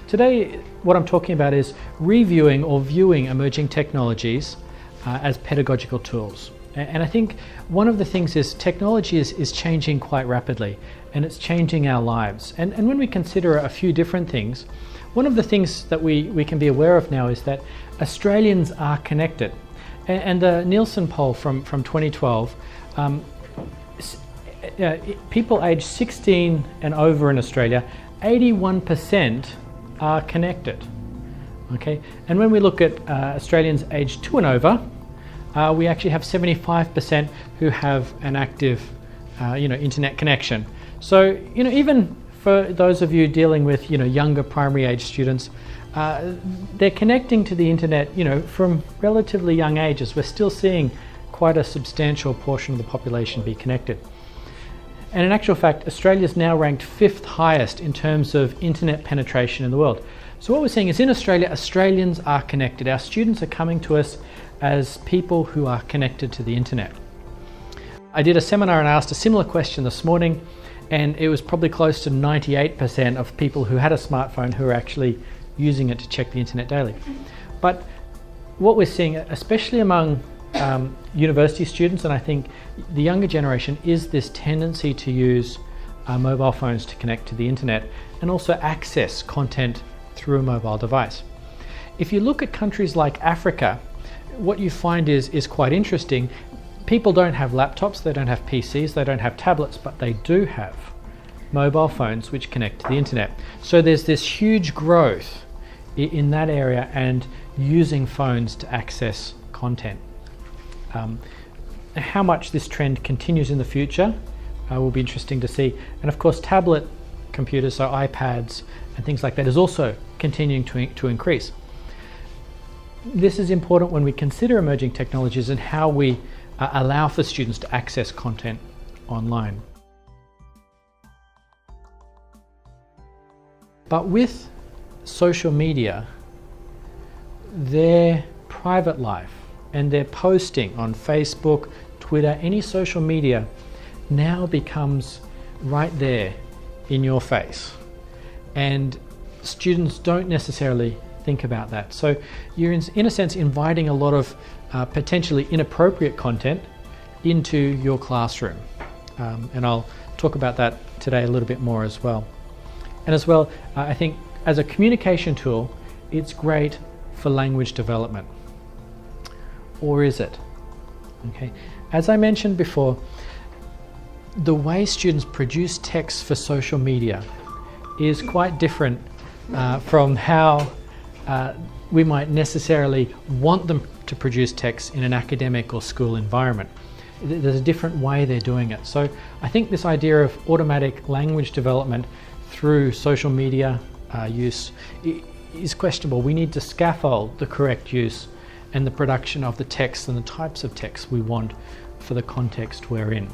Today, what I'm talking about is reviewing or viewing emerging technologies as pedagogical tools. And I think one of the things is technology is changing quite rapidly, and it's changing our lives. And when we consider a few different things, one of the things that we can be aware of now is that Australians are connected. And the Nielsen poll from 2012, people aged 16 and over in Australia, 81% are connected. Okay, and when we look at Australians aged 2 and over, we actually have 75% who have an active, internet connection. So, even for those of you dealing with, younger primary age students, they're connecting to the internet, from relatively young ages. We're still seeing quite a substantial portion of the population be connected. And in actual fact, Australia is now ranked 5th highest in terms of internet penetration in the world. So what we're seeing is in Australia, Australians are connected. Our students are coming to us as people who are connected to the internet. I did a seminar and I asked a similar question this morning, and it was probably close to 98% of people who had a smartphone who were actually using it to check the internet daily. But what we're seeing, especially among university students, and I think the younger generation, is this tendency to use mobile phones to connect to the internet and also access content through a mobile device. If you look at countries like Africa, what you find is quite interesting. People don't have laptops, they don't have PCs, they don't have tablets, but they do have mobile phones which connect to the internet. So there's this huge growth in that area and using phones to access content. How much this trend continues in the future will be interesting to see. And of course, tablet computers, so iPads and things like that, is also continuing to increase. This is important when we consider emerging technologies and how we allow for students to access content online. But with social media, their private life and their posting on Facebook, Twitter, any social media now becomes right there in your face. And students don't necessarily think about that. So you're in a sense inviting a lot of potentially inappropriate content into your classroom. And I'll talk about that today a little bit more as well. And as well, I think as a communication tool, it's great for language development. Or is it? Okay. As I mentioned before, the way students produce text for social media is quite different from how we might necessarily want them to produce text in an academic or school environment. There's a different way they're doing it. So I think this idea of automatic language development through social media use is questionable. We need to scaffold the correct use and the production of the text and the types of text we want for the context we're in.